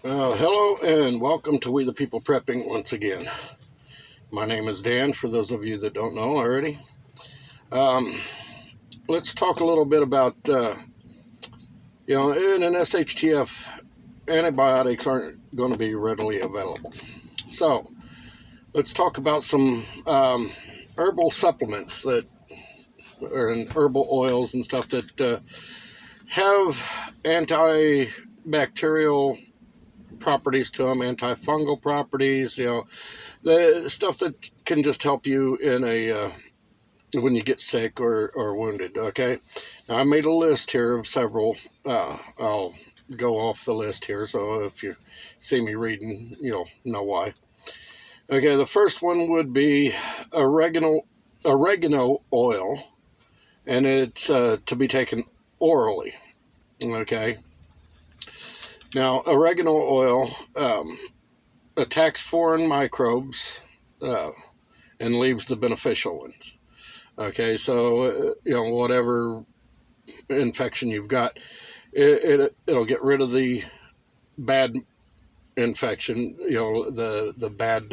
Hello and welcome to We the People Prepping once again. My name is Dan, for those of you that don't know already. Let's talk a little bit about, in an SHTF, antibiotics aren't going to be readily available. So, let's talk about some herbal supplements and herbal oils and stuff that have antibacterial properties to them, antifungal properties, the stuff that can just help you in when you get sick or wounded. Okay, now I made a list here of several. I'll go off the list here, so if you see me reading, you'll know why. Okay, the first one would be oregano oil, and it's to be taken orally. Okay. Now, oregano oil attacks foreign microbes and leaves the beneficial ones. Okay, so whatever infection you've got, it'll get rid of the bad infection, the bad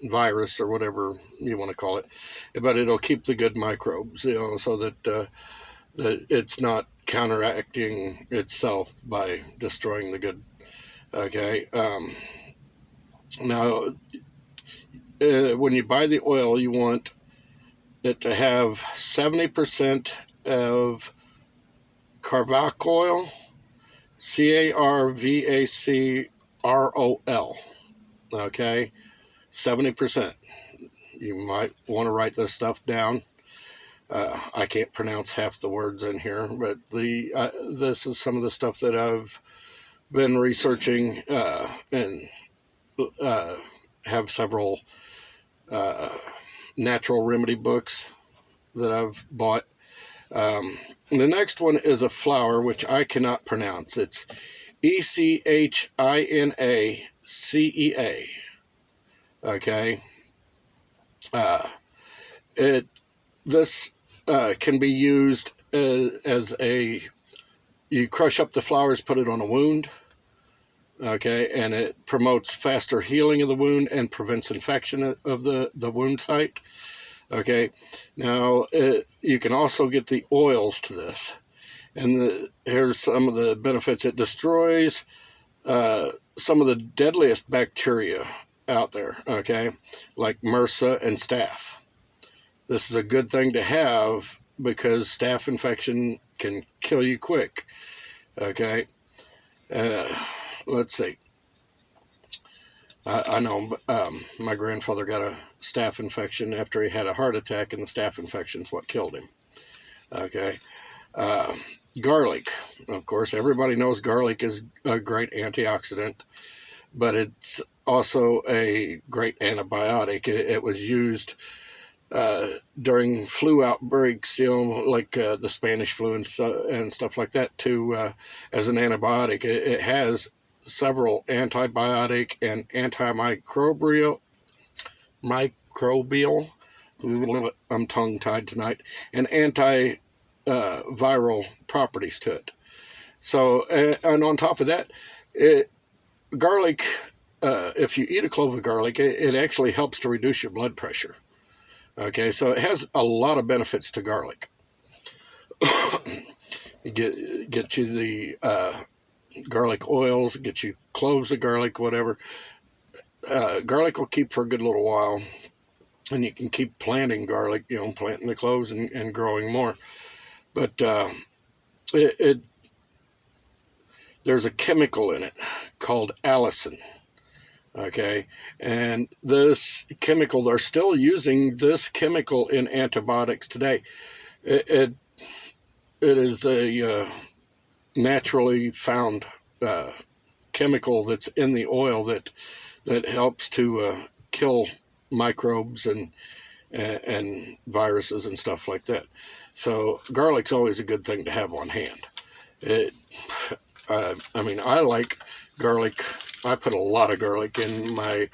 virus or whatever you want to call it, but it'll keep the good microbes, so that that it's not counteracting itself by destroying the good. Okay. Now, when you buy the oil, you want it to have 70% of carvac oil, Carvacrol. Okay, 70%. You might want to write this stuff down. I can't pronounce half the words in here, but this is some of the stuff that I've been researching and have several natural remedy books that I've bought. The next one is a flower, which I cannot pronounce. It's ECHINACEA. Okay. This can be used as you crush up the flowers, put it on a wound, okay, and it promotes faster healing of the wound and prevents infection of the wound site. Okay, now you can also get the oils to this, and here's some of the benefits. It destroys some of the deadliest bacteria out there, okay, like MRSA and staph. This is a good thing to have because staph infection can kill you quick. Okay. Let's see. I know my grandfather got a staph infection after he had a heart attack, and the staph infection is what killed him. Okay. Garlic. Of course, everybody knows garlic is a great antioxidant, but it's also a great antibiotic. It was used during flu outbreaks, like the Spanish flu and stuff like that, as an antibiotic. It has several antibiotic and antimicrobial, I'm tongue-tied tonight, and antiviral properties to it. So, and on top of that, garlic, if you eat a clove of garlic, it actually helps to reduce your blood pressure. Okay, so it has a lot of benefits to garlic. You get you the garlic oils, get you cloves of garlic, whatever. Garlic will keep for a good little while, and you can keep planting garlic, planting the cloves and growing more. But there's a chemical in it called allicin. Okay, and this chemical, they're still using this chemical in antibiotics today. It is a naturally found chemical that's in the oil that helps to kill microbes and viruses and stuff like that. So garlic's always a good thing to have on hand. I like garlic. I put a lot of garlic in my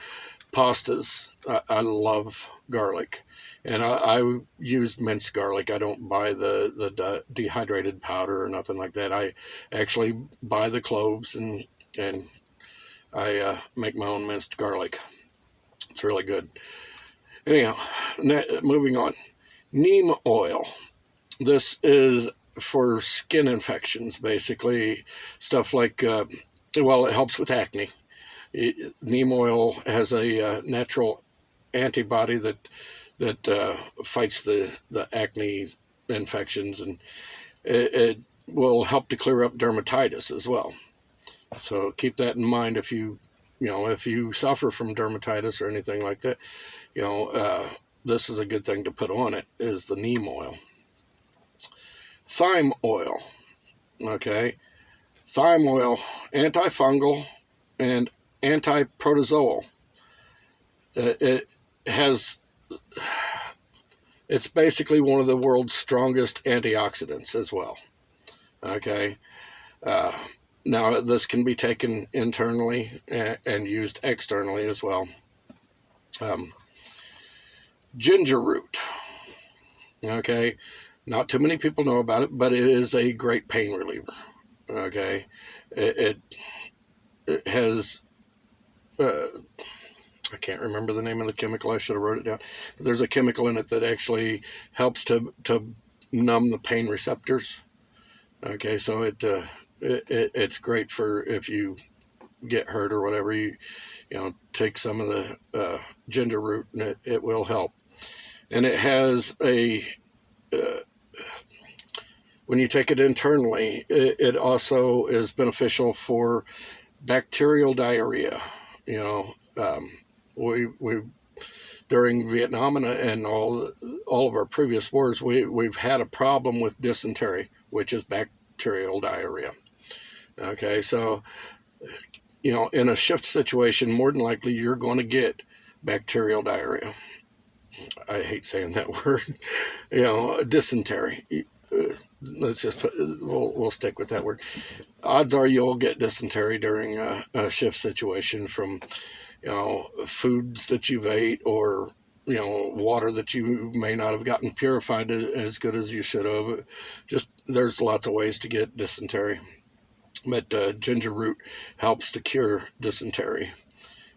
pastas. I love garlic, and I use minced garlic. I don't buy the dehydrated powder or nothing like that. I actually buy the cloves, and I make my own minced garlic. It's really good. Anyhow, moving on. Neem oil. This is for skin infections, basically. Stuff like, well, it helps with acne. Neem oil has a natural antibody that fights the acne infections, and it will help to clear up dermatitis as well. So keep that in mind if you suffer from dermatitis or anything like that. This is a good thing to put on it, is the neem oil. Thyme oil. Okay. Thyme oil, antifungal and antiprotozoal. It's basically one of the world's strongest antioxidants as well. Okay. Now, this can be taken internally and used externally as well. Ginger root. Okay. Not too many people know about it, but it is a great pain reliever. Okay. It has, I can't remember the name of the chemical. I should have wrote it down. But there's a chemical in it that actually helps to numb the pain receptors. Okay. So it's great for if you get hurt or whatever, you take some of the ginger root, and it will help. And it has when you take it internally, it also is beneficial for bacterial diarrhea. We during Vietnam and all of our previous wars, we've had a problem with dysentery, which is bacterial diarrhea. Okay, so in a shift situation, more than likely you're going to get bacterial diarrhea. I hate saying that word. Dysentery. Let's just we'll stick with that word. Odds are you'll get dysentery during a shift situation from foods that you've ate, or water that you may not have gotten purified as good as you should have. Just there's lots of ways to get dysentery, but ginger root helps to cure dysentery.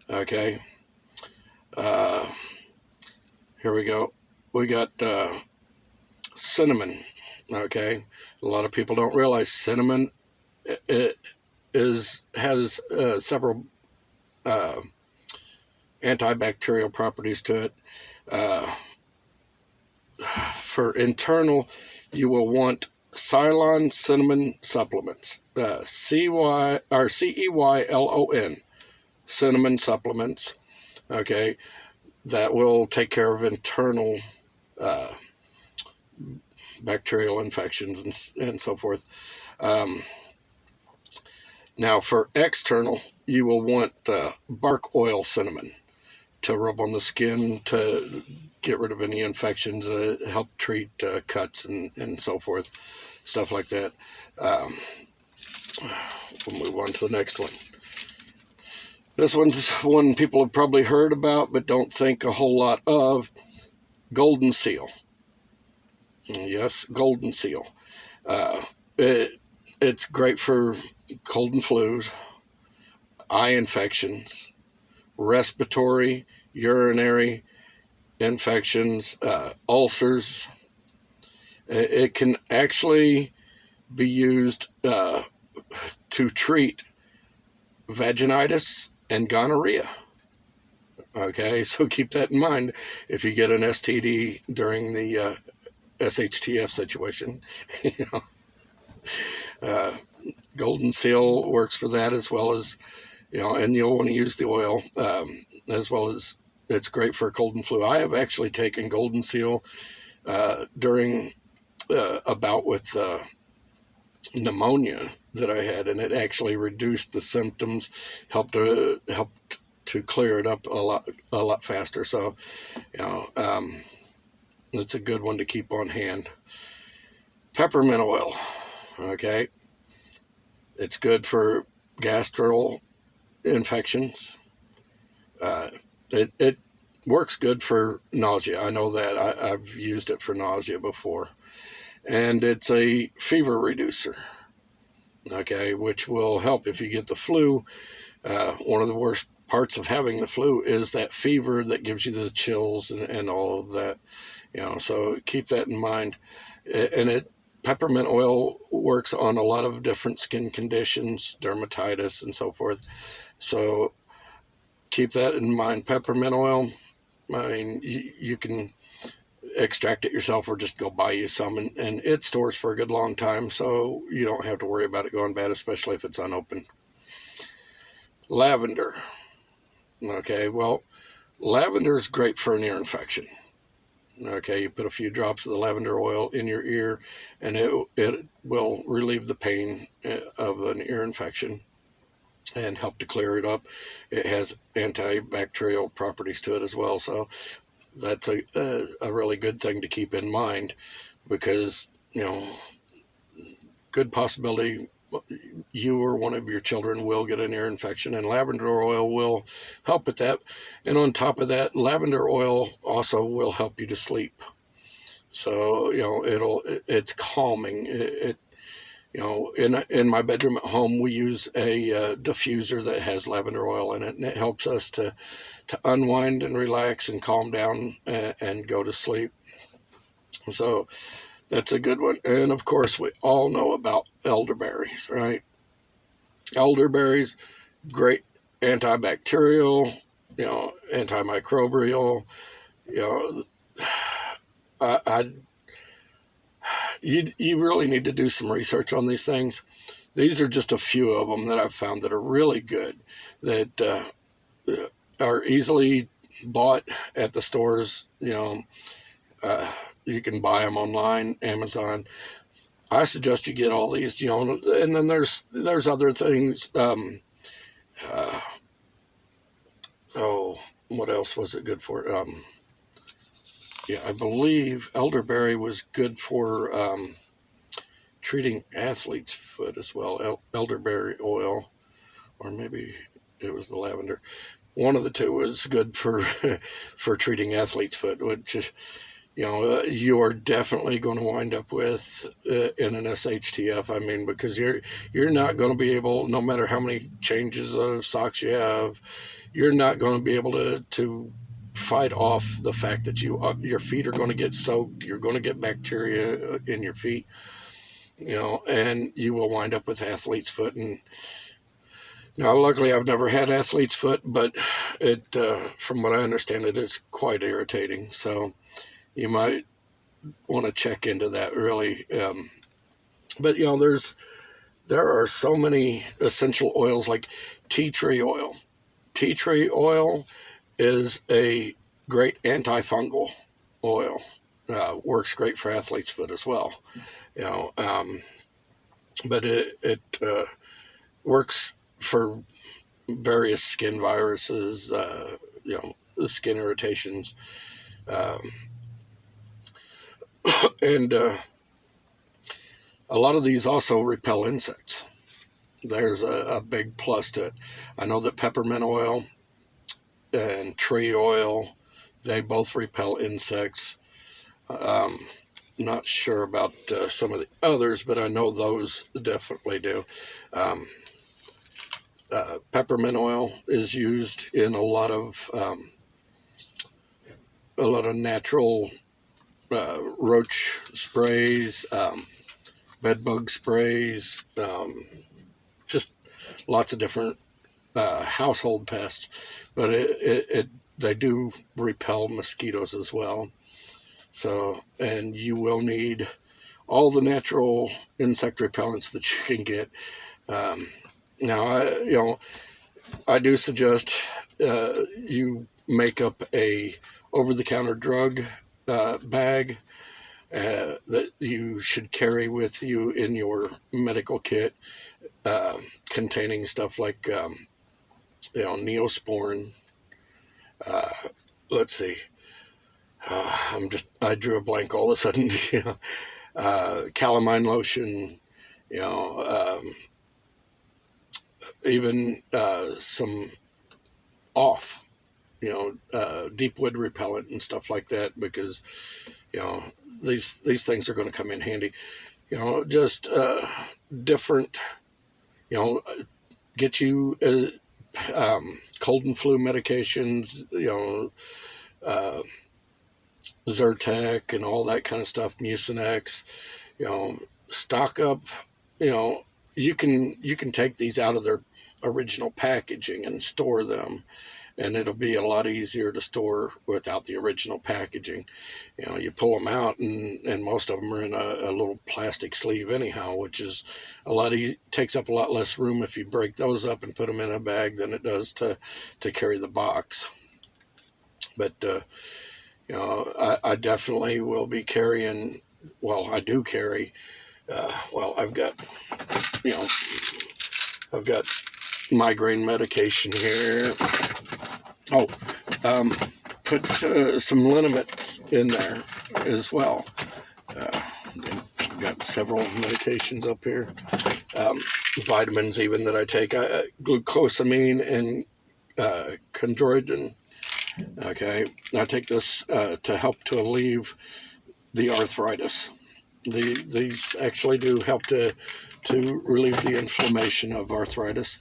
Okay. Here we go. We got cinnamon. Okay, a lot of people don't realize cinnamon has several antibacterial properties to it. For internal, you will want Ceylon cinnamon supplements. CEYLON cinnamon supplements. Okay, that will take care of internal bacterial infections and so forth. Now, for external, you will want bark oil cinnamon to rub on the skin to get rid of any infections, help treat cuts and so forth, stuff like that. We'll move on to the next one. This one's one people have probably heard about but don't think a whole lot of. Golden seal. Yes, golden seal. It's great for cold and flus, eye infections, respiratory, urinary infections, ulcers. It can actually be used to treat vaginitis and gonorrhea. Okay, so keep that in mind if you get an STD during the SHTF situation. Golden seal works for that, as well as, and you'll want to use the oil, as well as it's great for cold and flu. I have actually taken golden seal during a bout with pneumonia that I had, and it actually reduced the symptoms, helped to clear it up a lot faster. So, it's a good one to keep on hand. Peppermint oil, okay? It's good for gastral infections. It works good for nausea. I know that. I've used it for nausea before. And it's a fever reducer, okay, which will help if you get the flu. One of the worst parts of having the flu is that fever that gives you the chills and all of that, so keep that in mind. And peppermint oil works on a lot of different skin conditions, dermatitis and so forth. So keep that in mind. Peppermint oil, I mean, you can extract it yourself or just go buy you some, and it stores for a good long time, so you don't have to worry about it going bad, especially if it's unopened. Lavender. Okay, well, lavender is great for an ear infection. Okay, you put a few drops of the lavender oil in your ear, and it will relieve the pain of an ear infection and help to clear it up. It has antibacterial properties to it as well, so that's a really good thing to keep in mind, because good possibility you or one of your children will get an ear infection, and lavender oil will help with that. And on top of that, lavender oil also will help you to sleep. So it's calming. In my bedroom at home, we use a diffuser that has lavender oil in it, and it helps us to unwind and relax and calm down and go to sleep. So that's a good one. And of course, we all know about elderberries, right? Elderberries, great antibacterial, antimicrobial. You know, you really need to do some research on these things. These are just a few of them that I've found that are really good, that are easily bought at the stores. You can buy them online, Amazon. I suggest you get all these, and then there's other things. What else was it good for? I believe elderberry was good for treating athlete's foot as well. Elderberry oil, or maybe it was the lavender. One of the two was good for for treating athlete's foot, which you are definitely going to wind up with in an SHTF. I mean, because you're not going to be able, no matter how many changes of socks you have, you're not going to be able to fight off the fact that your feet are going to get soaked. You're going to get bacteria in your feet, and you will wind up with athlete's foot. And now, luckily, I've never had athlete's foot, but it, from what I understand, it is quite irritating. So you might want to check into that, really. But there are so many essential oils, like tea tree oil. Tea tree oil is a great antifungal oil. Works great for athlete's foot as well. But it works for various skin viruses, skin irritations, and a lot of these also repel insects. There's a big plus to it. I know that peppermint oil and tree oil, they both repel insects. Not sure about some of the others, but I know those definitely do. Peppermint oil is used in a lot of natural roach sprays, bed bug sprays, just lots of different household pests. But they do repel mosquitoes as well. So, and you will need all the natural insect repellents that you can get. Now, I do suggest you make up a over-the-counter drug bag that you should carry with you in your medical kit, containing stuff like Neosporin. Let's see. I drew a blank all of a sudden. Calamine lotion. Even some off. deep wood repellent and stuff like that, because you know these things are going to come in handy. Just different. Get you cold and flu medications. Uh, Zyrtec and all that kind of stuff. Mucinex. Stock up. You know, you can take these out of their original packaging and store them, and it'll be a lot easier to store without the original packaging. You pull them out, and most of them are in a little plastic sleeve anyhow, which is takes up a lot less room if you break those up and put them in a bag than it does to carry the box. But I definitely will be carrying. Well, I do carry. I've got migraine medication here. Oh, put some Liniments in there as well. Got several medications up here. Vitamins even that I take. Glucosamine and chondroitin. Okay, I take this to help to alleviate the arthritis. These actually do help to relieve the inflammation of arthritis.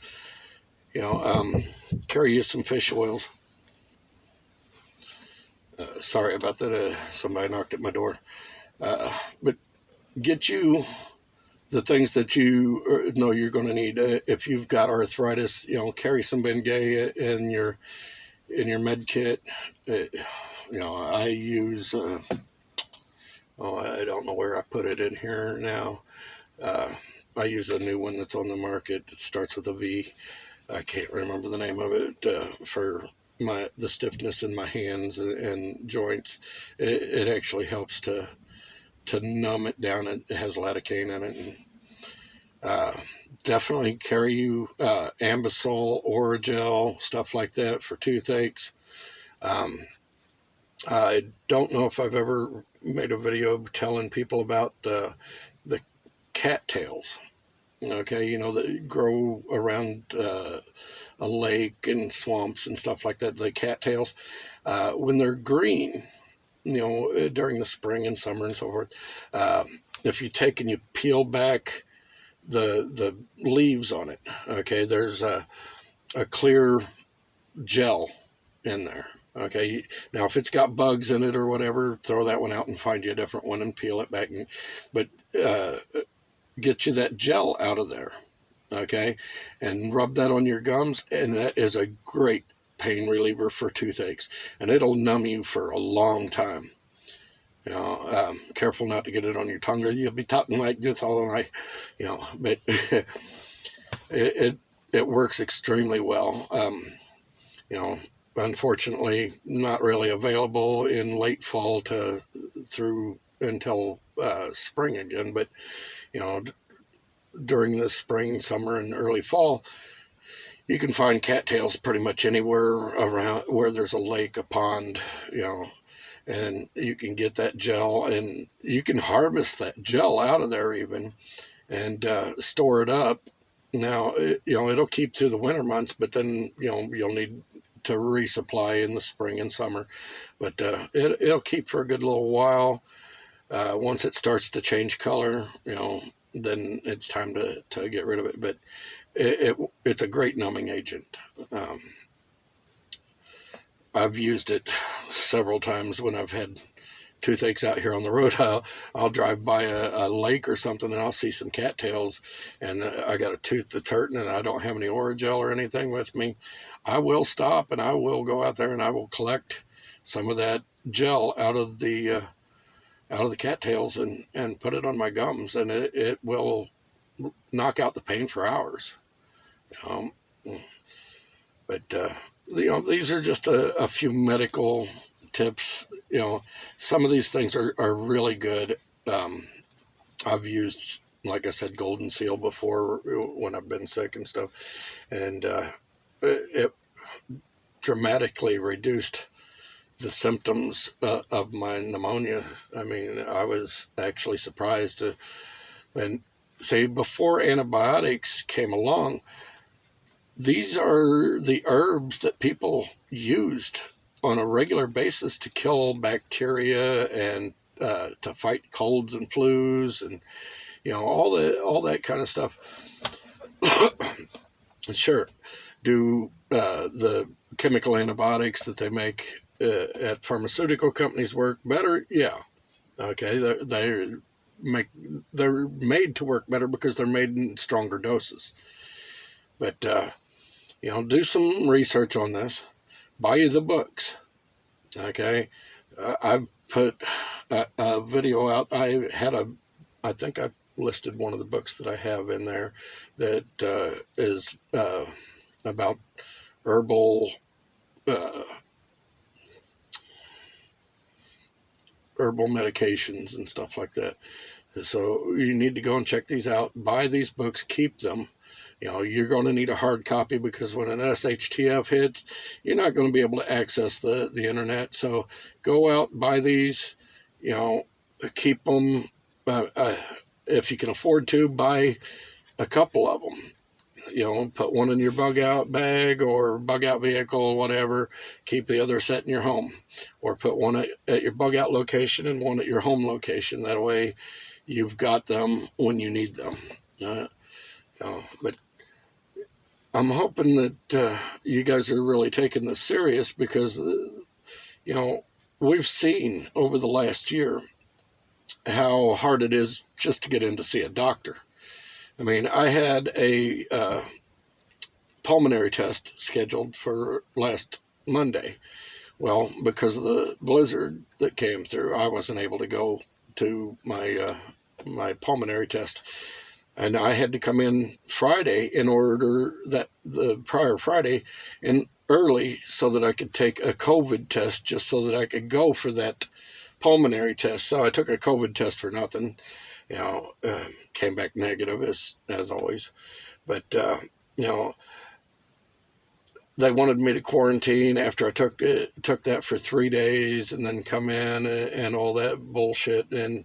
Carry you some fish oils. Sorry about that. Somebody knocked at my door. But get you the things that you know you're going to need. If you've got arthritis, carry some Bengay in your med kit. I use. I don't know where I put it in here now. I use a new one that's on the market. It starts with a V. I can't remember the name of it for the stiffness in my hands and joints. It actually helps to numb it down. It has lidocaine in it. And, definitely carry you Ambisol, Oragel, stuff like that for toothaches. I don't know if I've ever made a video telling people about the cattails. Okay, that grow around a lake and swamps and stuff like that. The cattails, when they're green, during the spring and summer and so forth, if you take and you peel back the leaves on it, okay, there's a clear gel in there. Okay, now if it's got bugs in it or whatever, throw that one out and find you a different one and peel it back. But get you that gel out of there, okay, and rub that on your gums, and that is a great pain reliever for toothaches, and it'll numb you for a long time. Careful not to get it on your tongue, or you'll be talking like this all night. But it works extremely well. Unfortunately, not really available in late fall through until spring again. But during the spring, summer, and early fall, you can find cattails pretty much anywhere around where there's a lake, a pond, and you can get that gel, and you can harvest that gel out of there even, and store it up. Now, it'll keep through the winter months, but then, you'll need to resupply in the spring and summer. But it'll keep for a good little while. Once it starts to change color, then it's time to get rid of it. But it's a great numbing agent. I've used it several times when I've had toothaches out here on the road. I'll drive by a lake or something, and I'll see some cattails, and I got a tooth that's hurting, and I don't have any Oragel or anything with me. I will stop, and I will go out there, and I will collect some of that gel out of the cattails and put it on my gums, and it will knock out the pain for hours. But these are just a few medical tips. Some of these things are really good. I've used, like I said, Golden Seal before when I've been sick and stuff, and it dramatically reduced the symptoms of my pneumonia. I mean, I was actually surprised and say before antibiotics came along, these are the herbs that people used on a regular basis to kill bacteria and to fight colds and flus and all that kind of stuff. Sure, do the chemical antibiotics that they make at pharmaceutical companies work better? Yeah. Okay, they're made to work better because they're made in stronger doses. But do some research on this. Buy you the books. Okay, I've put a video out. I think I listed one of the books that I have in there that is about herbal herbal medications and stuff like that. So you need to go and check these out. Buy these books, keep them. You're going to need a hard copy because when an SHTF hits, you're not going to be able to access the internet. So go out, buy these, keep them. If you can afford to, buy a couple of them. Put one in your bug out bag or bug out vehicle, whatever. Keep the other set in your home, or put one at your bug out location and one at your home location. That way you've got them when you need them. But I'm hoping that you guys are really taking this serious because, we've seen over the last year how hard it is just to get in to see a doctor. I mean, I had a pulmonary test scheduled for last Monday. Well, because of the blizzard that came through, I wasn't able to go to my pulmonary test. And I had to come in Friday in order that the prior Friday in early so that I could take a COVID test just so that I could go for that pulmonary test. So I took a COVID test for nothing, came back negative as always. But, they wanted me to quarantine after I took that for 3 days and then come in and all that bullshit. And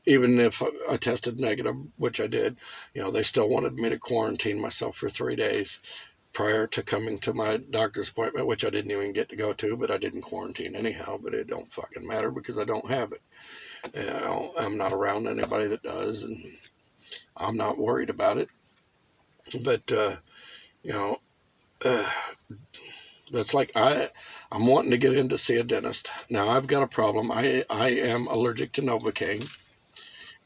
even if I tested negative, which I did, they still wanted me to quarantine myself for 3 days prior to coming to my doctor's appointment, which I didn't even get to go to, but I didn't quarantine anyhow. But it don't fucking matter because I don't have it. I'm not around anybody that does, and I'm not worried about it. But that's like I'm wanting to get in to see a dentist. Now I've got a problem. I am allergic to Novocaine.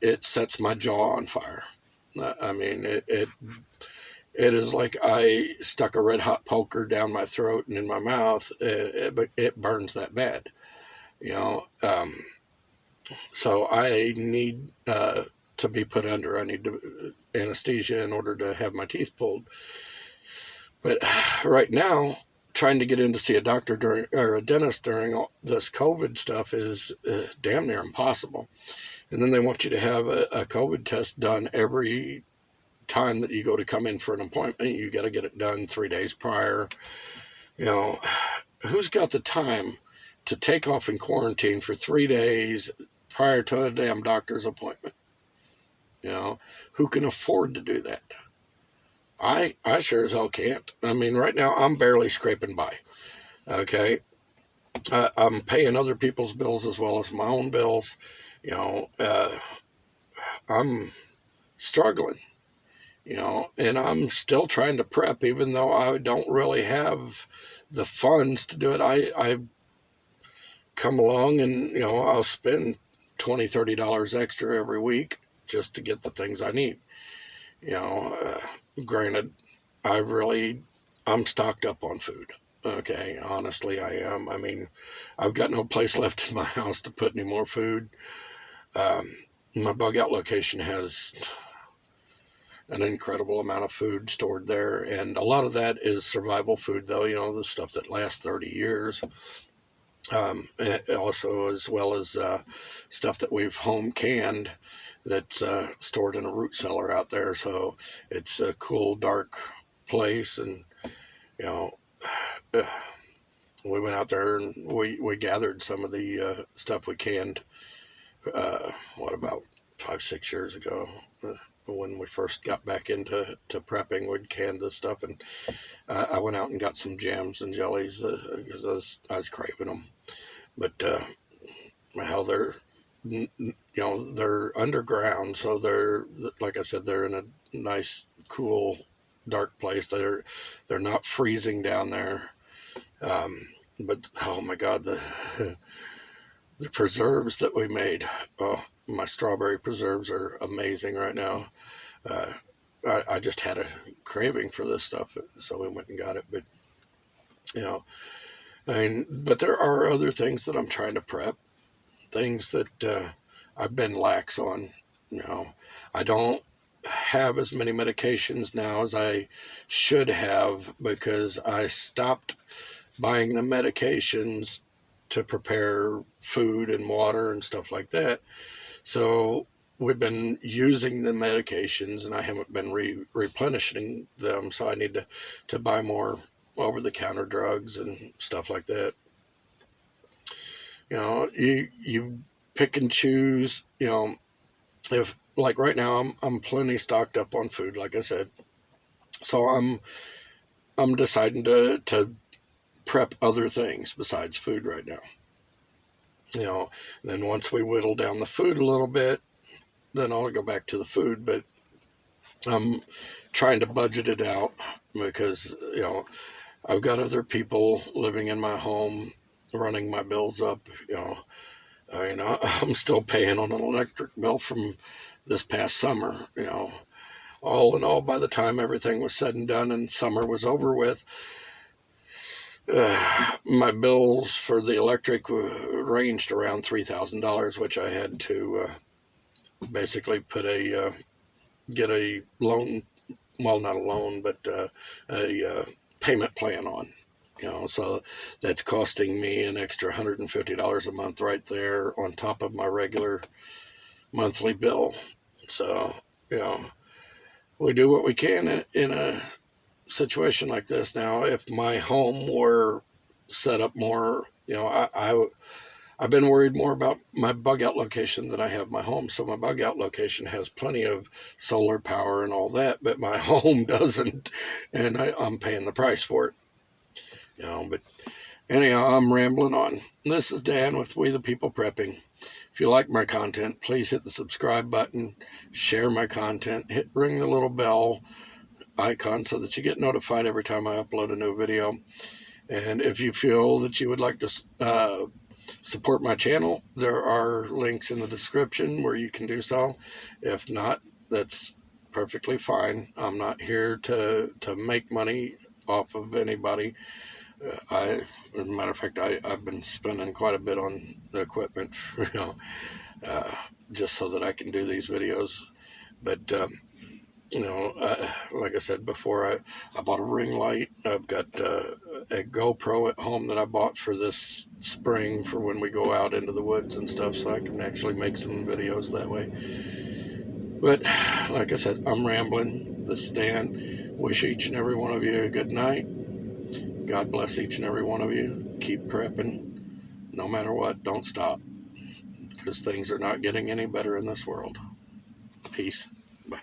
It sets my jaw on fire. I mean, it is like I stuck a red hot poker down my throat and in my mouth. But it burns that bad, so I need to be put under. I need anesthesia in order to have my teeth pulled. But right now, trying to get in to see a doctor or a dentist during all this COVID stuff is damn near impossible. And then they want you to have a COVID test done every time that you go to come in for an appointment. You got to get it done 3 days prior. Who's got the time to take off in quarantine for 3 days prior to a damn doctor's appointment? Who can afford to do that? I sure as hell can't. I mean, right now I'm barely scraping by. Okay, I'm paying other people's bills as well as my own bills. I'm struggling. And I'm still trying to prep, even though I don't really have the funds to do it. I come along and I'll spend $20-$30 extra every week just to get the things I need. Granted, I'm stocked up on food. Okay, honestly, I am. I mean, I've got no place left in my house to put any more food. My bug out location has an incredible amount of food stored there, and a lot of that is survival food, though. The stuff that lasts 30 years. Also, as well as stuff that we've home canned that's stored in a root cellar out there. So it's a cool, dark place. And, we went out there and we gathered some of the stuff we canned, about 5-6 years ago. when we first got back into prepping, we'd can this stuff, and I went out and got some jams and jellies because I was craving them. But how they're, they're underground, so they're, like I said, they're in a nice, cool, dark place. They're not freezing down there. But oh my God, the preserves that we made. Oh, my strawberry preserves are amazing right now. I just had a craving for this stuff, so we went and got it. But but there are other things that I'm trying to prep, things that I've been lax on. I don't have as many medications now as I should have, because I stopped buying the medications to prepare food and water and stuff like that. So we've been using the medications, and I haven't been replenishing them. So I need to buy more over-the-counter drugs and stuff like that. You pick and choose. If, like right now, I'm plenty stocked up on food, like I said. So I'm deciding to prep other things besides food right now. Then once we whittle down the food a little bit, then I'll go back to the food. But I'm trying to budget it out because, I've got other people living in my home, running my bills up. I'm still paying on an electric bill from this past summer. All in all, by the time everything was said and done and summer was over with, my bills for the electric ranged around $3,000, which I had to basically get a loan, well, not a loan, but a payment plan on. So that's costing me an extra $150 a month right there on top of my regular monthly bill. So, we do what we can in a situation like this. Now, if my home were set up more, I've been worried more about my bug out location than I have my home. So my bug out location has plenty of solar power and all that, but my home doesn't, and I'm paying the price for it. But anyhow, I'm rambling on. This is Dan with We the People Prepping. If you like my content, please hit the subscribe button, share my content, ring the little bell icon so that you get notified every time I upload a new video. And if you feel that you would like to support my channel, there are links in the description where you can do so. If not, that's perfectly fine. I'm not here to make money off of anybody. As a matter of fact, I've been spending quite a bit on the equipment, just so that I can do these videos. But like I said before, I bought a ring light. I've got a GoPro at home that I bought for this spring for when we go out into the woods and stuff, so I can actually make some videos that way. But like I said, I'm rambling. This is Dan. Wish each and every one of you a good night. God bless each and every one of you. Keep prepping. No matter what, don't stop, because things are not getting any better in this world. Peace. Bye.